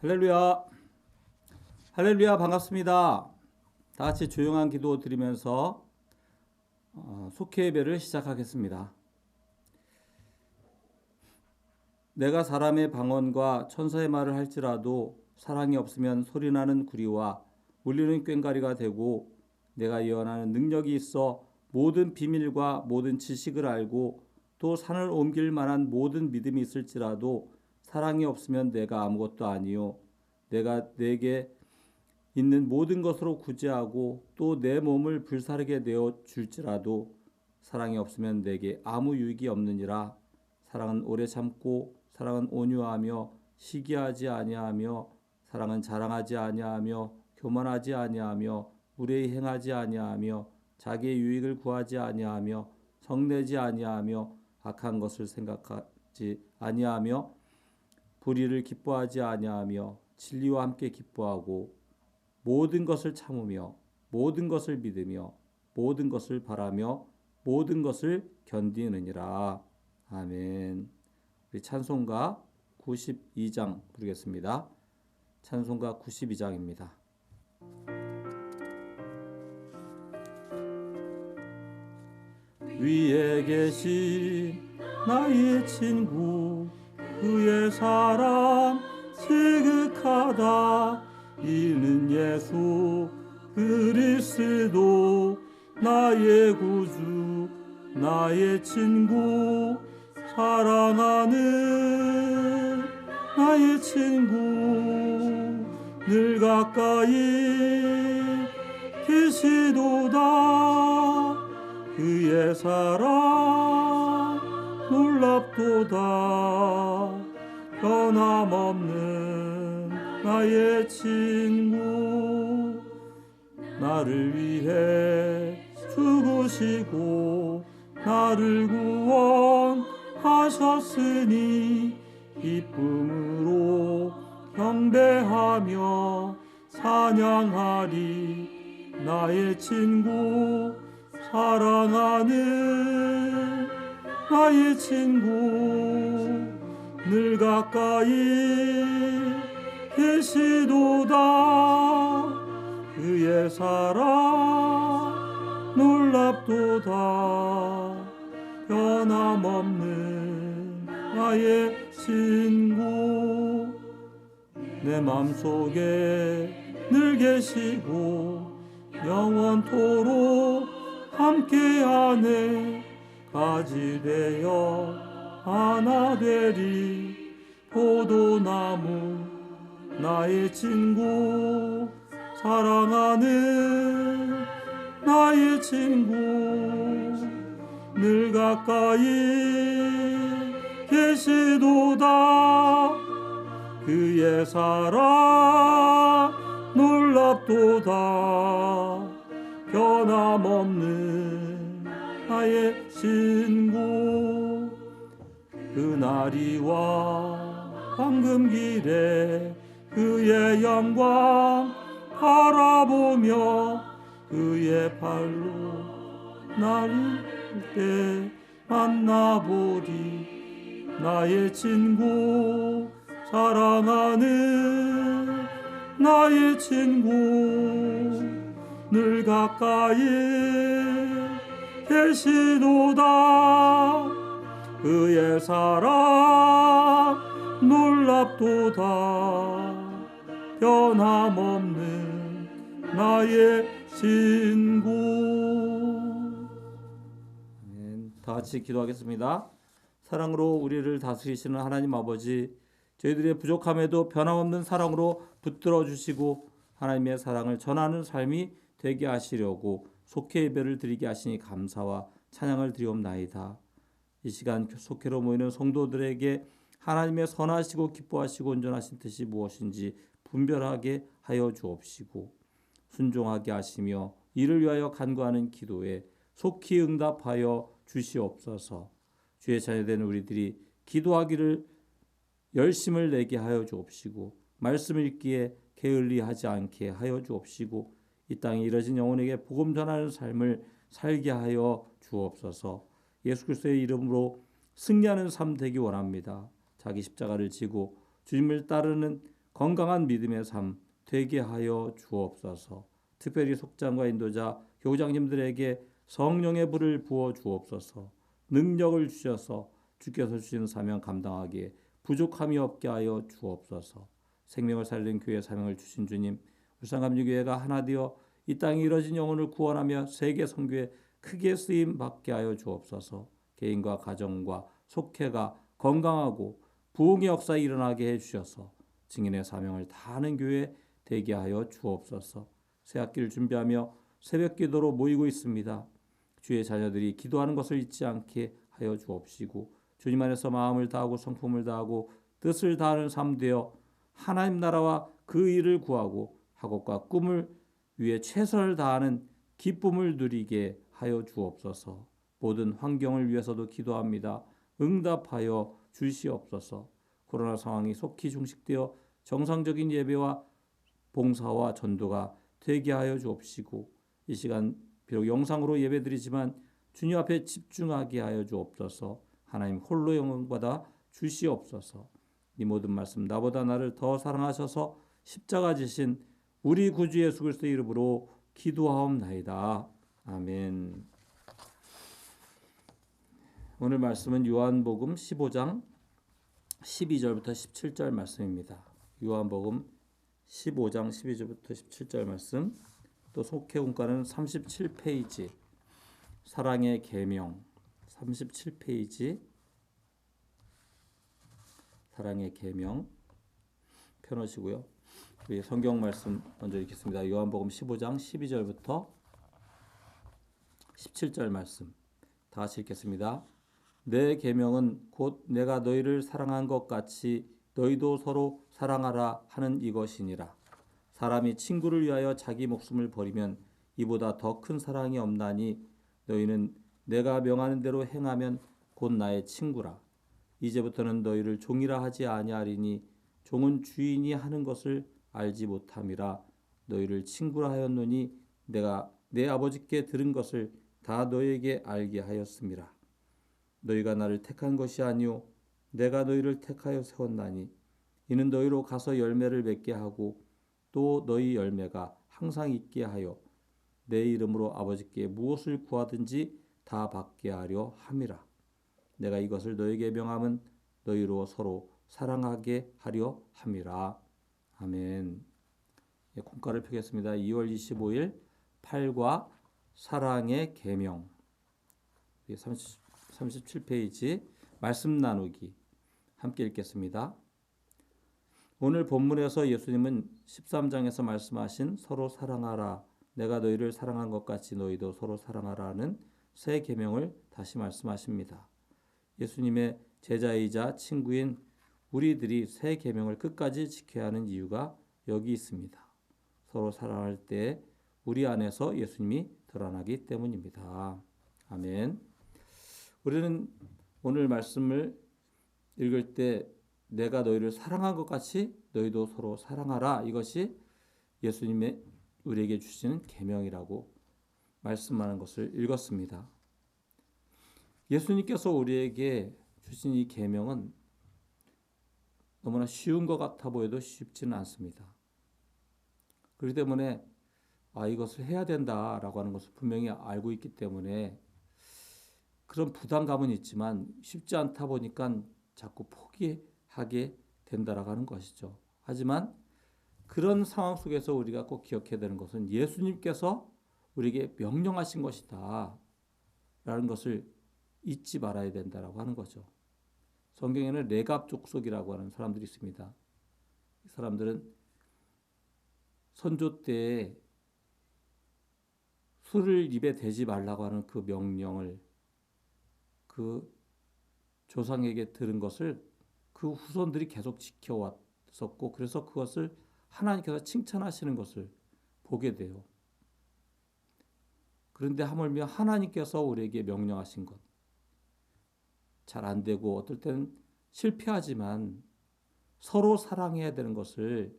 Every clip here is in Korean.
할렐루야. 할렐루야, 반갑습니다. 다 같이 조용한 기도 드리면서 속회 예배를 시작하겠습니다. 내가 사람의 방언과 천사의 말을 할지라도 사랑이 없으면 소리나는 구리와 울리는 꽹과리가 되고, 내가 예언하는 능력이 있어 모든 비밀과 모든 지식을 알고 또 산을 옮길 만한 모든 믿음이 있을지라도 사랑이 없으면 내가 아무것도 아니요, 내가 내게 있는 모든 것으로 구제하고 또 내 몸을 불사르게 내어 줄지라도 사랑이 없으면 내게 아무 유익이 없느니라. 사랑은 오래 참고, 사랑은 온유하며 시기하지 아니하며, 사랑은 자랑하지 아니하며 교만하지 아니하며 무례히 행하지 아니하며 자기의 유익을 구하지 아니하며 성내지 아니하며 악한 것을 생각하지 아니하며 불의를 기뻐하지 아니하며 진리와 함께 기뻐하고 모든 것을 참으며 모든 것을 믿으며 모든 것을 바라며 모든 것을 견디느니라. 아멘. 우리 찬송가 92장 부르겠습니다. 찬송가 92장입니다. 위에 계신 나의 친구, 그의 사랑 지극하다. 이는 예수 그리스도 나의 구주, 나의 친구, 사랑하는 나의 친구, 늘 가까이 계시도다. 그의 사랑 놀랍도다. 변함없는 나의 친구, 나를 위해 죽으시고 나를 구원하셨으니 기쁨으로 경배하며 찬양하리. 나의 친구, 사랑하는 나의 친구, 늘 가까이 계시도다. 그의 사랑 놀랍도다. 변함없는 나의 친구, 내 맘속에 늘 계시고 영원토록 함께하네. 가지 되어 하나 되리. 포도나무 나의 친구, 사랑하는 나의 친구, 늘 가까이 계시도다. 그의 사랑 놀랍도다. 변함없는 나의 친구, 그날이와 황금길에 그의 영광 바라보며 그의 발로 나를 때 만나보리. 나의 친구, 사랑하는 나의 친구, 늘 가까이 계시도다. 그의 사랑 놀랍도다. 변함없는 나의 친구. 다 같이 기도하겠습니다. 사랑으로 우리를 다스리시는 하나님 아버지, 저희들의 부족함에도 변함없는 사랑으로 붙들어 주시고 하나님의 사랑을 전하는 삶이 되게 하시려고 속회 예배를 드리게 하시니 감사와 찬양을 드리옵나이다. 이 시간 속회로 모이는 성도들에게 하나님의 선하시고 기뻐하시고 온전하신 뜻이 무엇인지 분별하게 하여 주옵시고 순종하게 하시며 이를 위하여 간구하는 기도에 속히 응답하여 주시옵소서. 주의 자녀된 우리들이 기도하기를 열심을 내게 하여 주옵시고 말씀 읽기에 게을리하지 않게 하여 주옵시고 이 땅에 이뤄진 영혼에게 복음 전하는 삶을 살게 하여 주옵소서. 예수 그리스도의 이름으로 승리하는 삶 되기 원합니다. 자기 십자가를 지고 주님을 따르는 건강한 믿음의 삶 되게 하여 주옵소서. 특별히 속장과 인도자, 교장님들에게 성령의 불을 부어 주옵소서. 능력을 주셔서 주께서 주신 사명 감당하기에 부족함이 없게 하여 주옵소서. 생명을 살리는 교회 사명을 주신 주님, 울산감리교회가 하나 되어 이 땅에 이뤄진 영혼을 구원하며 세계 선교에 크게 쓰임 받게 하여 주옵소서. 개인과 가정과 속회가 건강하고 부흥의 역사 일어나게 해 주셔서 증인의 사명을 다하는 교회 되게 하여 주옵소서. 새 학기를 준비하며 새벽 기도로 모이고 있습니다. 주의 자녀들이 기도하는 것을 잊지 않게 하여 주옵시고 주님 안에서 마음을 다하고 성품을 다하고 뜻을 다하는 삶 되어 하나님 나라와 그 일을 구하고 학업과 꿈을 위해 최선을 다하는 기쁨을 누리게 하여 주옵소서. 모든 환경을 위해서도 기도합니다. 응답하여 주시옵소서. 코로나 상황이 속히 종식되어 정상적인 예배와 봉사와 전도가 되게 하여 주옵시고 이 시간 비록 영상으로 예배드리지만 주님 앞에 집중하게 하여 주옵소서. 하나님 홀로 영광받아 주시옵소서. 이 모든 말씀 나보다 나를 더 사랑하셔서 십자가 지신 우리 구주 예수 그리스도의 이름으로 기도하옵나이다. 아멘. 오늘 말씀은 요한복음 15장 12절부터 17절 말씀입니다. 요한복음 15장 12절부터 17절 말씀, 또 속회원과는 37페이지 사랑의 계명 37페이지 사랑의 계명 펴놓으시고요. 우리 성경 말씀 먼저 읽겠습니다. 요한복음 15장 12절부터 17절 말씀 다 같이 읽겠습니다. 내 계명은 곧 내가 너희를 사랑한 것 같이 너희도 서로 사랑하라 하는 이것이니라. 사람이 친구를 위하여 자기 목숨을 버리면 이보다 더 큰 사랑이 없나니 너희는 내가 명하는 대로 행하면 곧 나의 친구라. 이제부터는 너희를 종이라 하지 아니하리니 종은 주인이 하는 것을 알지 못함이라. 너희를 친구라 하였노니 내가 내 아버지께 들은 것을 다 너희에게 알게 하였음이라. 너희가 나를 택한 것이 아니요 내가 너희를 택하여 세웠나니 이는 너희로 가서 열매를 맺게 하고 또 너희 열매가 항상 있게 하여 내 이름으로 아버지께 무엇을 구하든지 다 받게 하려 함이라. 내가 이것을 너희에게 명함은 너희로 서로 사랑하게 하려 함이라. 아멘. 콩가를 펴겠습니다. 2월 25일 8과 사랑의 계명 37페이지 말씀 나누기 함께 읽겠습니다. 오늘 본문에서 예수님은 13장에서 말씀하신 서로 사랑하라, 내가 너희를 사랑한 것 같이 너희도 서로 사랑하라는 새 계명을 다시 말씀하십니다. 예수님의 제자이자 친구인 우리들이 새 계명을 끝까지 지켜야 하는 이유가 여기 있습니다. 서로 사랑할 때 우리 안에서 예수님이 드러나기 때문입니다. 아멘. 우리는 오늘 말씀을 읽을 때 내가 너희를 사랑한 것 같이 너희도 서로 사랑하라, 이것이 예수님의 우리에게 주시는 계명이라고 말씀하는 것을 읽었습니다. 예수님께서 우리에게 주신 이 계명은 너무나 쉬운 것 같아 보여도 쉽지는 않습니다. 그렇기 때문에 이것을 해야 된다라고 하는 것을 분명히 알고 있기 때문에 그런 부담감은 있지만 쉽지 않다 보니까 자꾸 포기하게 된다라고 하는 것이죠. 하지만 그런 상황 속에서 우리가 꼭 기억해야 되는 것은 예수님께서 우리에게 명령하신 것이다 라는 것을 잊지 말아야 된다라고 하는 거죠. 성경에는 레갑 족속이라고 하는 사람들이 있습니다. 이 사람들은 선조 때에 술을 입에 대지 말라고 하는 그 명령을 그 조상에게 들은 것을 그 후손들이 계속 지켜왔었고, 그래서 그것을 하나님께서 칭찬하시는 것을 보게 돼요. 그런데 하물며 하나님께서 우리에게 명령하신 것, 잘 안 되고 어떨 때는 실패하지만 서로 사랑해야 되는 것을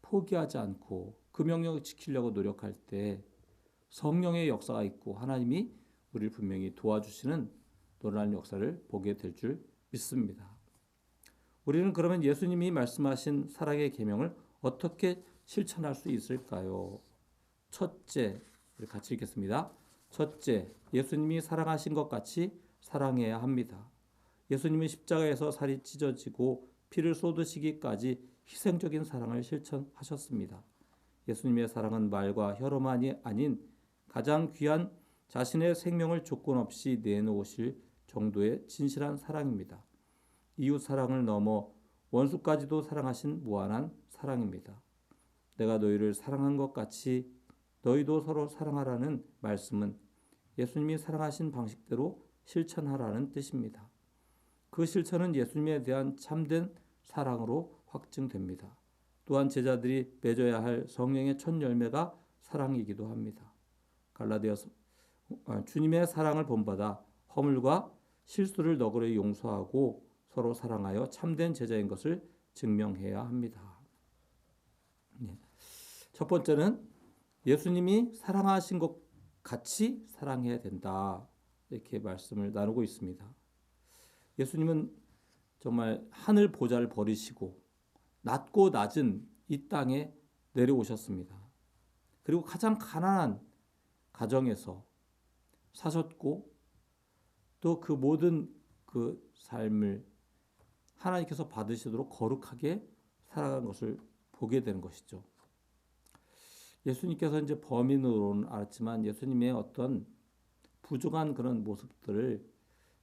포기하지 않고 그 명령을 지키려고 노력할 때 성령의 역사가 있고 하나님이 우리를 분명히 도와주시는 놀라운 역사를 보게 될 줄 믿습니다. 우리는 그러면 예수님이 말씀하신 사랑의 계명을 어떻게 실천할 수 있을까요? 첫째, 우리 같이 읽겠습니다. 첫째, 예수님이 사랑하신 것 같이 사랑해야 합니다. 예수님은 십자가에서 살이 찢어지고 피를 쏟으시기까지 희생적인 사랑을 실천하셨습니다. 예수님의 사랑은 말과 혀로만이 아닌 가장 귀한 자신의 생명을 조건 없이 내놓으실 정도의 진실한 사랑입니다. 이웃 사랑을 넘어 원수까지도 사랑하신 무한한 사랑입니다. 내가 너희를 사랑한 것 같이 너희도 서로 사랑하라는 말씀은 예수님이 사랑하신 방식대로 실천하라는 뜻입니다. 그 실천은 예수님에 대한 참된 사랑으로 확증됩니다. 또한 제자들이 맺어야 할 성령의 첫 열매가 사랑이기도 합니다. 갈라디아서 주님의 사랑을 본받아 허물과 실수를 너그러이 용서하고 서로 사랑하여 참된 제자인 것을 증명해야 합니다. 첫 번째는 예수님이 사랑하신 것 같이 사랑해야 된다. 이렇게 말씀을 나누고 있습니다. 예수님은 정말 하늘 보좌를 버리시고 낮고 낮은 이 땅에 내려오셨습니다. 그리고 가장 가난한 가정에서 사셨고 또 그 모든 그 삶을 하나님께서 받으시도록 거룩하게 살아간 것을 보게 되는 것이죠. 예수님께서 이제 범인으로는 알았지만 예수님의 어떤 부족한 그런 모습들을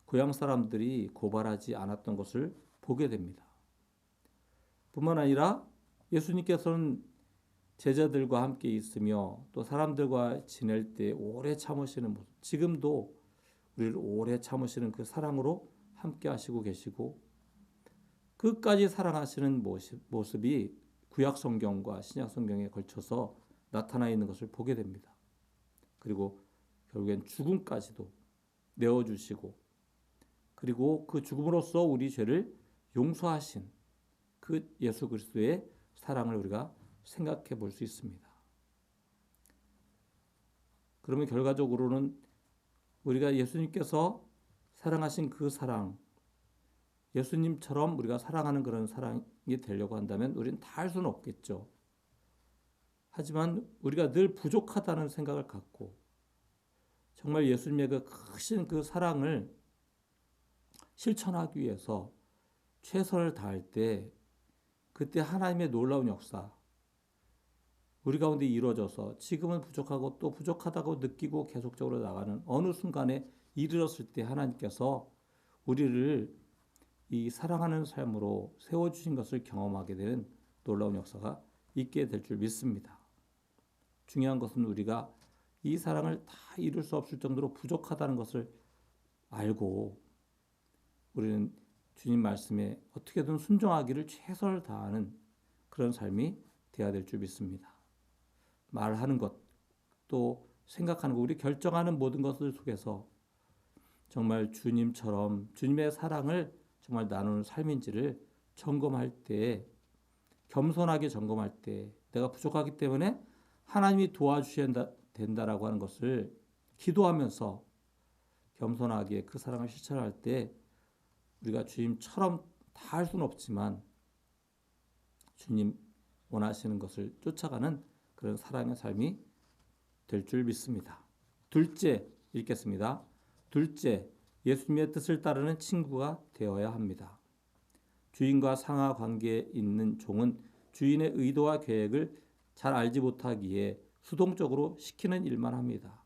고향 사람들이 고발하지 않았던 것을 보게 됩니다. 뿐만 아니라 예수님께서는 제자들과 함께 있으며 또 사람들과 지낼 때 오래 참으시는 모습, 지금도 우리를 오래 참으시는 그 사랑으로 함께 하시고 계시고 끝까지 사랑하시는 모습이 구약 성경과 신약 성경에 걸쳐서 나타나 있는 것을 보게 됩니다. 그리고 결국엔 죽음까지도 내어주시고 그리고 그 죽음으로써 우리 죄를 용서하신 그 예수 그리스도의 사랑을 우리가 생각해 볼 수 있습니다. 그러면 결과적으로는 우리가 예수님께서 사랑하신 그 사랑, 예수님처럼 우리가 사랑하는 그런 사랑이 되려고 한다면 우리는 다 할 수는 없겠죠. 하지만 우리가 늘 부족하다는 생각을 갖고 정말 예수님의 그 크신 그 사랑을 실천하기 위해서 최선을 다할 때 그때 하나님의 놀라운 역사 우리 가운데 이루어져서 지금은 부족하고 또 부족하다고 느끼고 계속적으로 나가는 어느 순간에 이르렀을 때 하나님께서 우리를 이 사랑하는 삶으로 세워주신 것을 경험하게 되는 놀라운 역사가 있게 될 줄 믿습니다. 중요한 것은 우리가 이 사랑을 다 이룰 수 없을 정도로 부족하다는 것을 알고 우리는 주님 말씀에 어떻게든 순종하기를 최선을 다하는 그런 삶이 되어야 될 줄 믿습니다. 말하는 것, 또 생각하는 것, 우리 결정하는 모든 것들 속에서 정말 주님처럼 주님의 사랑을 정말 나누는 삶인지를 점검할 때, 겸손하게 점검할 때 내가 부족하기 때문에 하나님이 도와주셔야 된다라고 하는 것을 기도하면서 겸손하게 그 사랑을 실천할 때 우리가 주님처럼 다 할 수는 없지만 주님 원하시는 것을 쫓아가는 그런 사랑의 삶이 될 줄 믿습니다. 둘째, 읽겠습니다. 둘째, 예수님의 뜻을 따르는 친구가 되어야 합니다. 주인과 상하 관계에 있는 종은 주인의 의도와 계획을 잘 알지 못하기에 수동적으로 시키는 일만 합니다.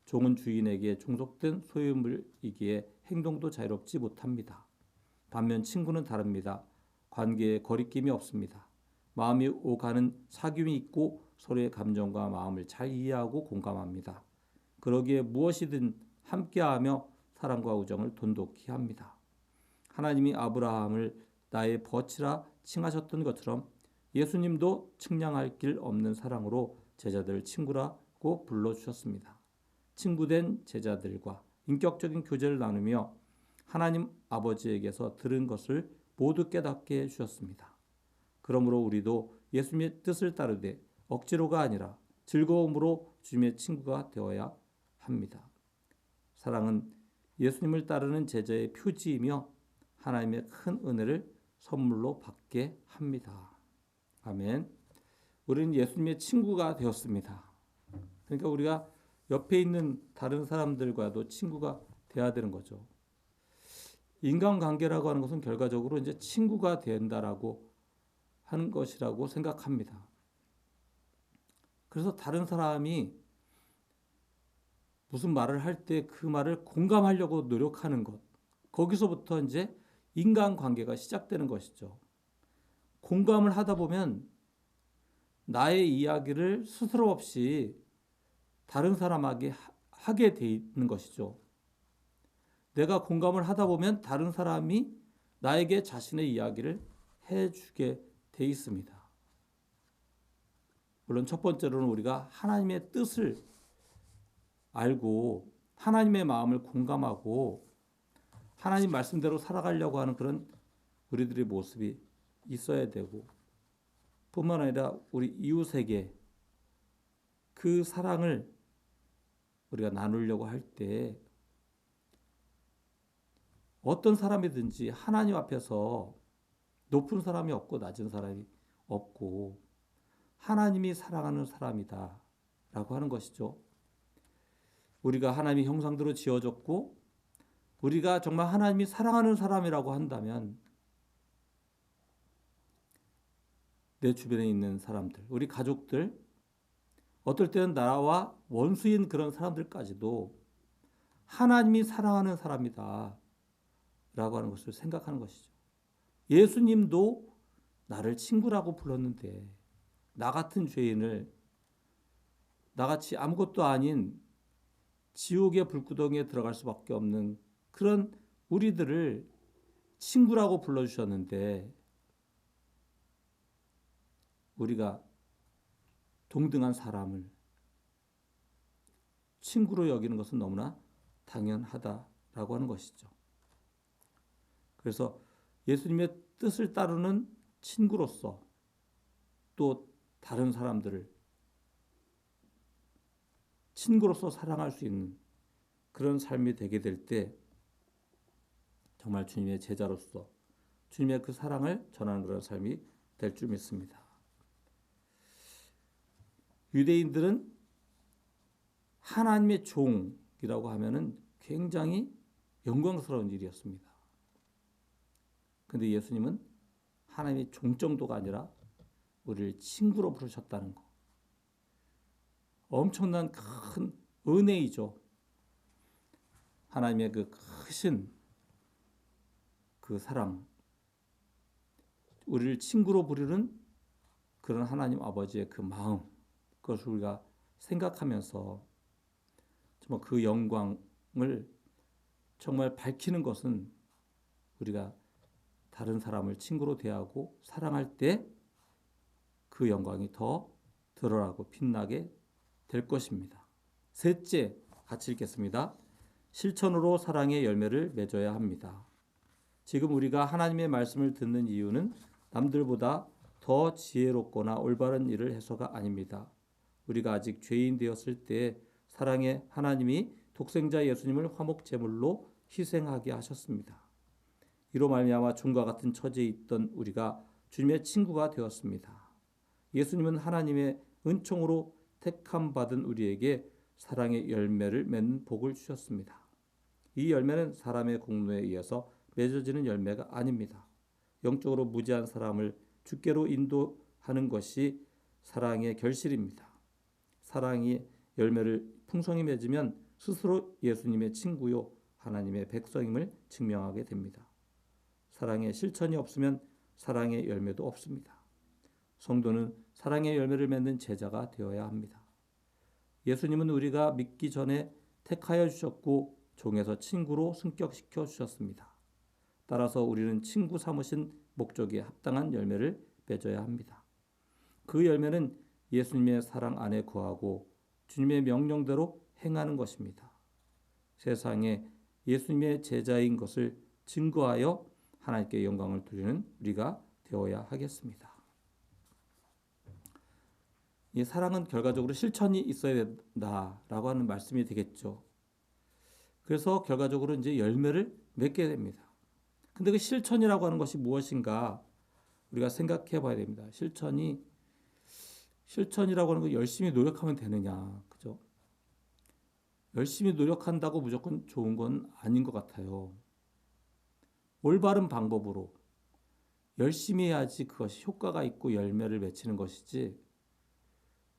종은 주인에게 종속된 소유물이기에 행동도 자유롭지 못합니다. 반면 친구는 다릅니다. 관계에 거리낌이 없습니다. 마음이 오가는 사귐이 있고 서로의 감정과 마음을 잘 이해하고 공감합니다. 그러기에 무엇이든 함께하며 사랑과 우정을 돈독히 합니다. 하나님이 아브라함을 나의 벗이라 칭하셨던 것처럼 예수님도 측량할 길 없는 사랑으로 제자들을 친구라고 불러주셨습니다. 친구된 제자들과 인격적인 교제를 나누며 하나님 아버지에게서 들은 것을 모두 깨닫게 해주셨습니다. 그러므로 우리도 예수님의 뜻을 따르되 억지로가 아니라 즐거움으로 주님의 친구가 되어야 합니다. 사랑은 예수님을 따르는 제자의 표지이며 하나님의 큰 은혜를 선물로 받게 합니다. 아멘. 우리는 예수님의 친구가 되었습니다. 그러니까 우리가 옆에 있는 다른 사람들과도 친구가 돼야 되는 거죠. 인간관계라고 하는 것은 결과적으로 이제 친구가 된다라고 하는 것이라고 생각합니다. 그래서 다른 사람이 무슨 말을 할 때 그 말을 공감하려고 노력하는 것, 거기서부터 이제 인간관계가 시작되는 것이죠. 공감을 하다 보면 나의 이야기를 스스로 없이 다른 사람에게 하게 돼 있는 것이죠. 내가 공감을 하다 보면 다른 사람이 나에게 자신의 이야기를 해주게 돼 있습니다. 물론 첫 번째로는 우리가 하나님의 뜻을 알고 하나님의 마음을 공감하고 하나님 말씀대로 살아가려고 하는 그런 우리들의 모습이 있어야 되고, 뿐만 아니라 우리 이웃에게 그 사랑을 우리가 나누려고 할 때 어떤 사람이든지 하나님 앞에서 높은 사람이 없고 낮은 사람이 없고 하나님이 사랑하는 사람이다 라고 하는 것이죠. 우리가 하나님의 형상대로 지어졌고 우리가 정말 하나님이 사랑하는 사람이라고 한다면 내 주변에 있는 사람들, 우리 가족들, 어떨 때는 나와 원수인 그런 사람들까지도 하나님이 사랑하는 사람이다 라고 하는 것을 생각하는 것이죠. 예수님도 나를 친구라고 불렀는데 나 같은 죄인을 나같이 아무것도 아닌 지옥의 불구덩이에 들어갈 수밖에 없는 그런 우리들을 친구라고 불러주셨는데 우리가 동등한 사람을 친구로 여기는 것은 너무나 당연하다라고 하는 것이죠. 그래서 예수님의 뜻을 따르는 친구로서 또 다른 사람들을 친구로서 사랑할 수 있는 그런 삶이 되게 될 때 정말 주님의 제자로서 주님의 그 사랑을 전하는 그런 삶이 될 줄 믿습니다. 유대인들은 하나님의 종이라고 하면은 굉장히 영광스러운 일이었습니다. 그런데 예수님은 하나님의 종 정도가 아니라 우리를 친구로 부르셨다는 것. 엄청난 큰 은혜이죠. 하나님의 그 크신 그 사랑, 우리를 친구로 부르는 그런 하나님 아버지의 그 마음, 그것을 우리가 생각하면서 정말 그 영광을 정말 밝히는 것은 우리가 다른 사람을 친구로 대하고 사랑할 때 그 영광이 더 드러나고 빛나게 될 것입니다. 셋째, 같이 읽겠습니다. 실천으로 사랑의 열매를 맺어야 합니다. 지금 우리가 하나님의 말씀을 듣는 이유는 남들보다 더 지혜롭거나 올바른 일을 해서가 아닙니다. 우리가 아직 죄인 되었을 때 사랑의 하나님이 독생자 예수님을 화목 제물로 희생하게 하셨습니다. 이로 말미암아 종과 같은 처지에 있던 우리가 주님의 친구가 되었습니다. 예수님은 하나님의 은총으로 택함 받은 우리에게 사랑의 열매를 맺는 복을 주셨습니다. 이 열매는 사람의 공로에 의해서 맺어지는 열매가 아닙니다. 영적으로 무지한 사람을 주께로 인도하는 것이 사랑의 결실입니다. 사랑이 열매를 풍성히 맺으면 스스로 예수님의 친구요 하나님의 백성임을 증명하게 됩니다. 사랑의 실천이 없으면 사랑의 열매도 없습니다. 성도는 사랑의 열매를 맺는 제자가 되어야 합니다. 예수님은 우리가 믿기 전에 택하여 주셨고 종에서 친구로 승격시켜 주셨습니다. 따라서 우리는 친구 삼으신 목적에 합당한 열매를 맺어야 합니다. 그 열매는 예수님의 사랑 안에 거하고 주님의 명령대로 행하는 것입니다. 세상에 예수님의 제자인 것을 증거하여 하나님께 영광을 돌리는 우리가 되어야 하겠습니다. 이 사랑은 결과적으로 실천이 있어야 된다라고 하는 말씀이 되겠죠. 그래서 결과적으로 이제 열매를 맺게 됩니다. 근데 그 실천이라고 하는 것이 무엇인가 우리가 생각해 봐야 됩니다. 실천이라고 하는 거 열심히 노력하면 되느냐, 그죠? 열심히 노력한다고 무조건 좋은 건 아닌 것 같아요. 올바른 방법으로 열심히 해야지 그것이 효과가 있고 열매를 맺히는 것이지,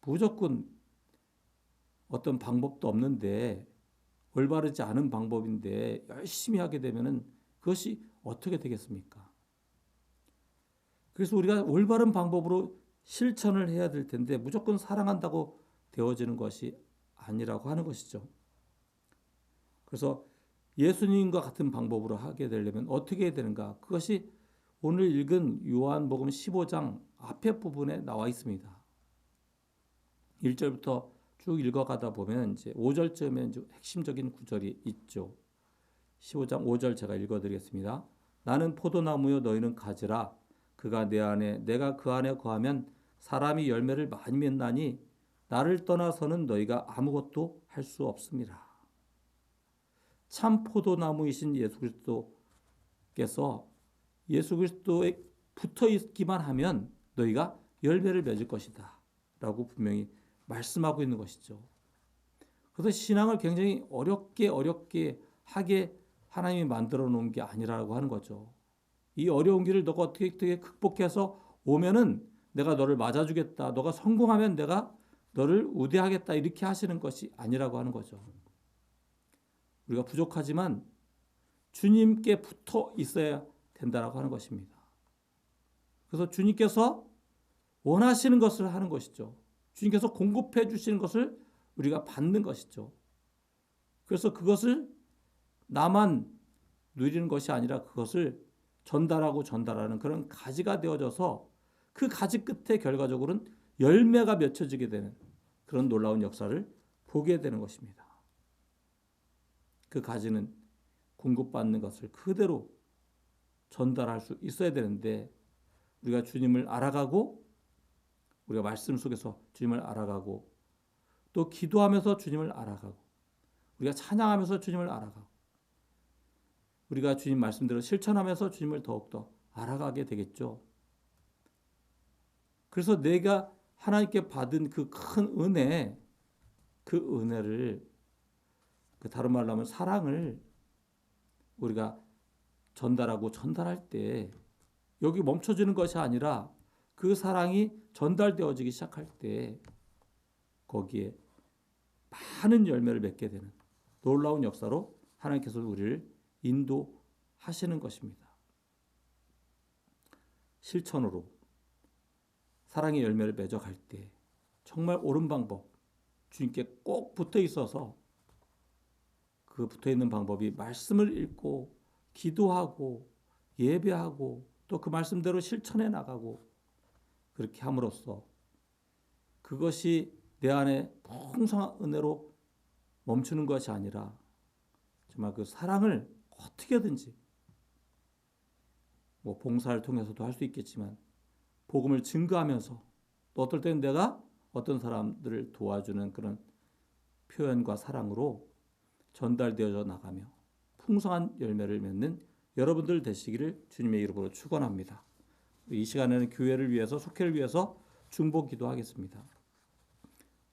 무조건 어떤 방법도 없는데 올바르지 않은 방법인데 열심히 하게 되면은 그것이 어떻게 되겠습니까? 그래서 우리가 올바른 방법으로 실천을 해야 될 텐데 무조건 사랑한다고 되어지는 것이 아니라고 하는 것이죠. 그래서 예수님과 같은 방법으로 하게 되려면 어떻게 해야 되는가? 그것이 오늘 읽은 요한복음 15장 앞에 부분에 나와 있습니다. 1절부터 쭉 읽어가다 보면 이제 5절쯤에 이제 핵심적인 구절이 있죠. 15장 5절 제가 읽어드리겠습니다. 나는 포도나무요 너희는 가지라. 그가 내 안에 내가 그 안에 거하면 사람이 열매를 많이 맺나니 나를 떠나서는 너희가 아무것도 할 수 없습니다. 참 포도나무이신 예수 그리스도께서 예수 그리스도에 붙어 있기만 하면 너희가 열매를 맺을 것이다 라고 분명히 말씀하고 있는 것이죠. 그래서 신앙을 굉장히 어렵게 하게 하나님이 만들어 놓은 게 아니라고 하는 거죠. 이 어려운 길을 너가 어떻게 극복해서 오면은 내가 너를 맞아주겠다. 너가 성공하면 내가 너를 우대하겠다. 이렇게 하시는 것이 아니라고 하는 거죠. 우리가 부족하지만 주님께 붙어 있어야 된다라고 하는 것입니다. 그래서 주님께서 원하시는 것을 하는 것이죠. 주님께서 공급해 주시는 것을 우리가 받는 것이죠. 그래서 그것을 나만 누리는 것이 아니라 그것을 전달하는 그런 가지가 되어져서 그 가지 끝에 결과적으로는 열매가 맺혀지게 되는 그런 놀라운 역사를 보게 되는 것입니다. 그 가지는 공급받는 것을 그대로 전달할 수 있어야 되는데 우리가 주님을 알아가고 우리가 말씀 속에서 주님을 알아가고 또 기도하면서 주님을 알아가고 우리가 찬양하면서 주님을 알아가고 우리가 주님 말씀대로 실천하면서 주님을 더욱더 알아가게 되겠죠. 그래서 내가 하나님께 받은 그 큰 은혜, 그 은혜를 다른 말로 하면 사랑을 우리가 전달할 때 여기 멈춰지는 것이 아니라 그 사랑이 전달되어지기 시작할 때 거기에 많은 열매를 맺게 되는 놀라운 역사로 하나님께서 우리를 인도하시는 것입니다. 실천으로 사랑의 열매를 맺어갈 때 정말 옳은 방법, 주님께 꼭 붙어 있어서 그 붙어 있는 방법이 말씀을 읽고 기도하고 예배하고 또 그 말씀대로 실천해 나가고 그렇게 함으로써 그것이 내 안에 풍성한 은혜로 멈추는 것이 아니라 정말 그 사랑을 어떻게든지 봉사를 통해서도 할 수 있겠지만 복음을 증거하면서 또 어떨 때는 내가 어떤 사람들을 도와주는 그런 표현과 사랑으로 전달되어져 나가며 풍성한 열매를 맺는 여러분들 되시기를 주님의 이름으로 축원합니다. 이 시간에는 교회를 위해서 속회를 위해서 중보 기도하겠습니다.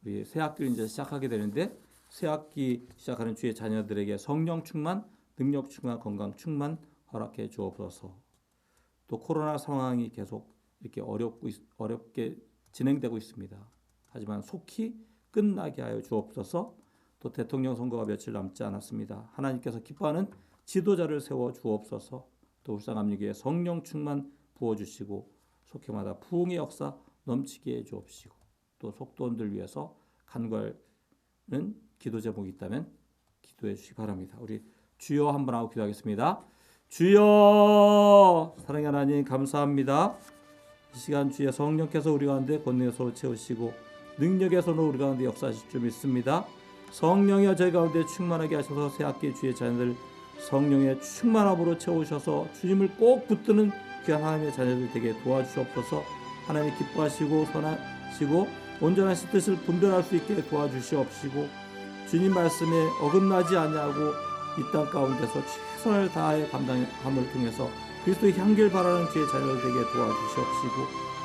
우리 새 학기를 이제 시작하게 되는데 새 학기 시작하는 주의 자녀들에게 성령 충만, 능력 충만, 건강 충만 허락해 주옵소서. 또 코로나 상황이 계속 이렇게 어렵게 진행되고 있습니다. 하지만 속히 끝나게 하여 주옵소서. 또 대통령 선거가 며칠 남지 않았습니다. 하나님께서 기뻐하는 지도자를 세워 주옵소서. 또 울상암리교회 성령 충만 부어주시고 속회마다 부흥의 역사 넘치게 해 주옵시고 또 속도원들 위해서 간구하는 기도 제목이 있다면 기도해 주시기 바랍니다. 우리 주여 한번 하고 기도하겠습니다. 주여 사랑의 하나님 감사합니다. 이 시간 주의 성령께서 우리 가운데 권능에서 채우시고 능력의 손으로 우리 가운데 역사하실 줄 믿습니다. 성령이여 저희 가운데 충만하게 하셔서 새학기 주의 자녀들 성령의 충만함으로 채우셔서 주님을 꼭 붙드는 귀한 하나님의 자녀들 되게 도와주시옵소서. 하나님 기뻐하시고 선하시고 온전하신 뜻을 분별할 수 있게 도와주시옵시고 주님 말씀에 어긋나지 아니하고 이 땅 가운데서 최선을 다해 감당함을 통해서 그리스도의 향기를 바라는 주의 자녀들 되게 도와주시옵시고,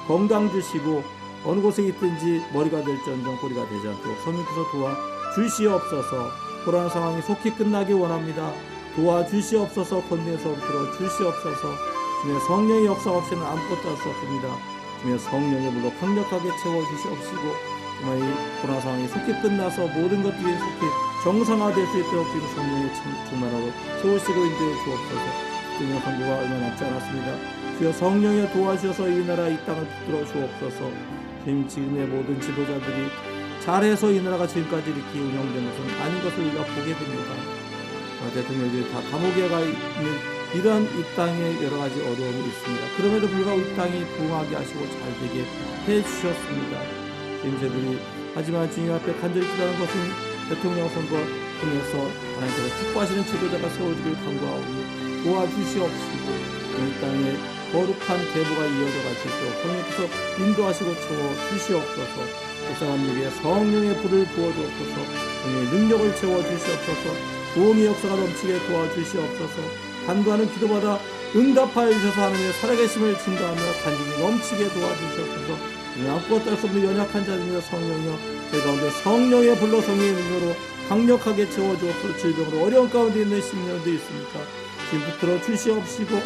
건강 주시고 어느 곳에 있든지 머리가 될지언정 꼬리가 되지 않도록 성령께서 도와주시옵소서. 코로나 상황이 속히 끝나기 원합니다. 도와주시옵소서. 권능에서 들어주시옵소서. 주님의 성령의 역사 없이는 아무것도 할 수 없습니다. 주님의 성령의 불로 강력하게 채워주시옵시고, 정말 이 코로나 상황이 속히 끝나서 모든 것들이 속히 정상화될 수 있도록 주님 성령의 충만하고 채우시고 인도해 주옵소서. 주님의 선고가 얼마 남지 않았습니다. 주여 성령에 도와주셔서 이 나라 이 땅을 붙들어 주옵소서. 주님 지금의 모든 지도자들이 잘해서 이 나라가 지금까지 이렇게 운영된 것은 아닌 것을 우리가 보게 됩니다. 대통령들이 다 감옥에 가 있는 이런 이 땅에 여러 가지 어려움이 있습니다. 그럼에도 불구하고 이 땅이 부흥하게 하시고 잘 되게 해주셨습니다. 주님 저들이 하지만 주님 앞에 간절히 기도하는 것은 대통령 선거 통해서 하나님께서 기뻐하시는 지도자가 세워지길 간구하오니 도와주시옵시고, 이 땅에 거룩한 계보가 이어져 갈 수 있도록 성령께서 인도하시고 채워주시옵소서. 불쌍한 일에 성령의 불을 부어주옵소서. 성령의 능력을 채워주시옵소서. 부흥의 역사가 넘치게 도와주시옵소서. 간구하는 기도마다 응답하여 주셔서 하나님의 살아계심을 증거하며 간증이 넘치게 도와주시옵소서. 아무것도 할 수 없는 연약한 자들이여 성령이여 저희 가운데 성령의 불로 성령의 능력으로 강력하게 채워주옵소서. 질병으로 어려운 가운데 있는 심령도 있습니까? 지금 붙들어 주시옵시고,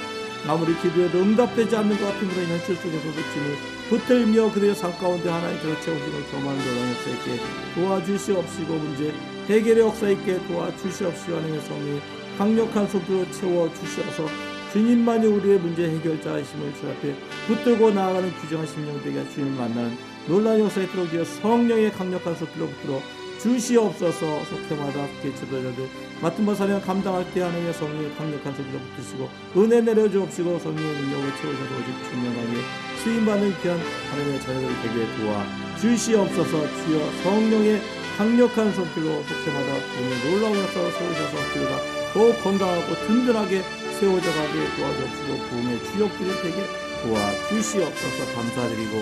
아무리 기도해도 응답되지 않는 것 같은 그런 현실 속에서도 주님을 붙들며 그들의 삶 가운데 하나님께서 채우시는 경험하는 놀라운 역사 있게 도와주시옵시고, 문제 해결의 역사 있게 도와주시옵시고, 하나님의 성령이 강력한 손으로 채워주셔서 주님만이 우리의 문제 해결자이심을 주 앞에 붙들고 나아가는 규정한 심령되게 주님을 만나는 놀라운 역사 있도록 주여 성령의 강력한 손으로 붙들어 주시옵소서. 속해마다 지도자들 맡은 바 사명 감당할 때 하나님의 성령의 강력한 손으로 붙드시고 은혜 내려주옵시고, 성령의 능력을 채우셔서 오직 중요하게 쓰임받는 귀한 하나님의 자녀들 되게 도와주시옵소서. 주여 성령의 강력한 손길로 속해마다 보면 놀라운 역사로 세우셔서 교회가 더욱 건강하고 든든하게 세워져 가게 도와주옵시고, 부흥의 주역들이 되게 도와주시옵소서. 감사드리고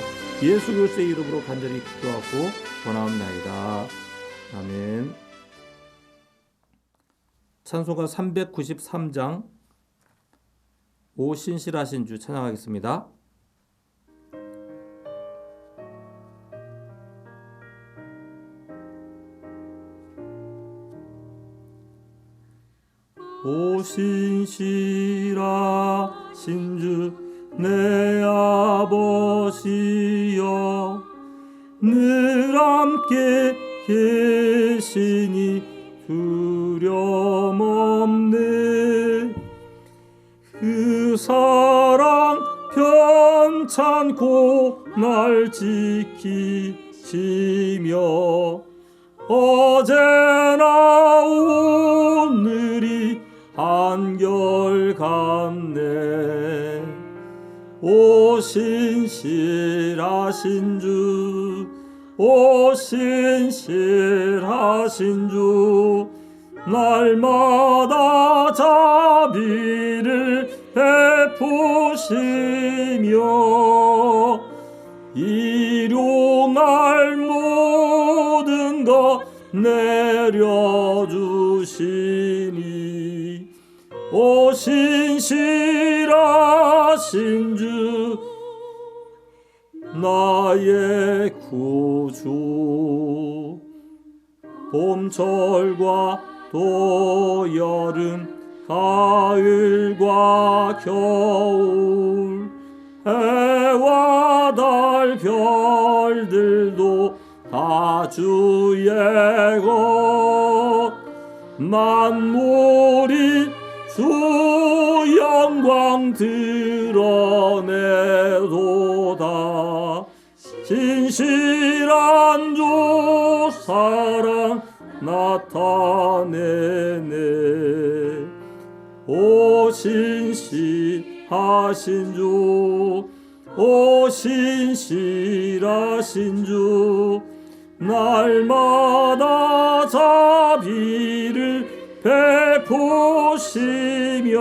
예수 그리스도의 이름으로 간절히 기도하고 원하옵나이다. 아멘. 찬송가 393장 오 신실하신 주 찬양하겠습니다. 오 신실하신 주 내 아버지여, 늘 함께 계시니 두려움 없네. 그 사랑 편찮고 날 지키시며, 어제나 오늘이 한결같네. 오 신실하신 주, 오 신실하신 주, 날마다 자비를 베푸시며 일용할 모든 것 내려주시니, 오 신실하신 주 나의 구주. 봄철과 또 여름 가을과 겨울, 해와 달 별들도 다 주의 것. 만물이 주 영광 드러내도다. 진실한 주 사랑 나타내네. 오 신실하신 주, 오 신실하신 주, 날마다 자비를 베푸시며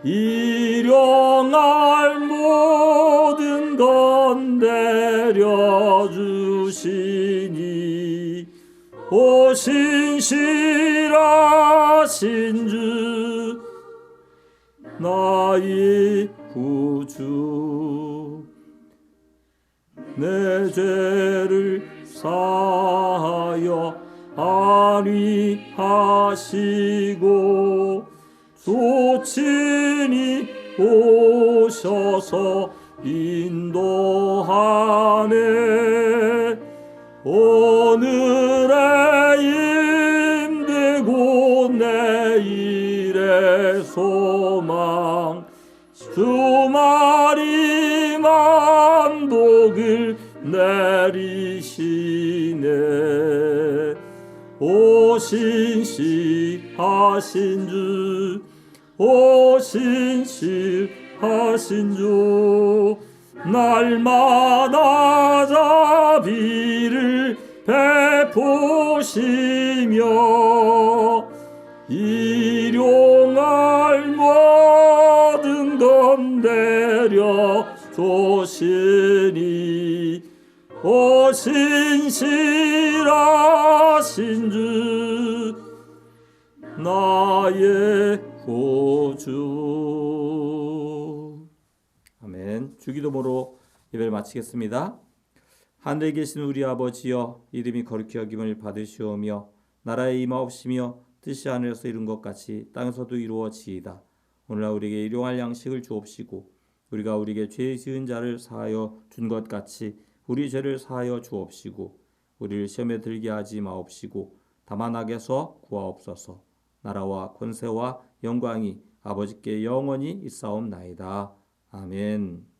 일용할 모든 것 내려주시니, 오 신실하신 주 나의 구주 내 죄를 사하여 안위하시고 주 친히 오셔서 인도하네. 오늘의 힘되고 내일의 소망 주말이 만복을 내리시네. 오 신실하신 주 오 신실하신 주 날마다 자비를 베푸시며 일용할 모든 것 내려 주시니 오 신실하신 주 나의 구주. 아멘. 주기도모로 예배를 마치겠습니다. 하늘에 계신 우리 아버지여, 이름이 거룩히 여김을 받으시오며 나라의 임하옵시며 뜻이 하늘에서 이룬 것 같이 땅에서도 이루어지이다. 오늘날 우리에게 일용할 양식을 주옵시고 우리가 우리에게 죄 지은 자를 사하여 준 것 같이 우리 죄를 사하여 주옵시고 우리를 시험에 들게 하지 마옵시고 다만 악에서 구하옵소서. 나라와 권세와 영광이 아버지께 영원히 있사옵나이다. 아멘.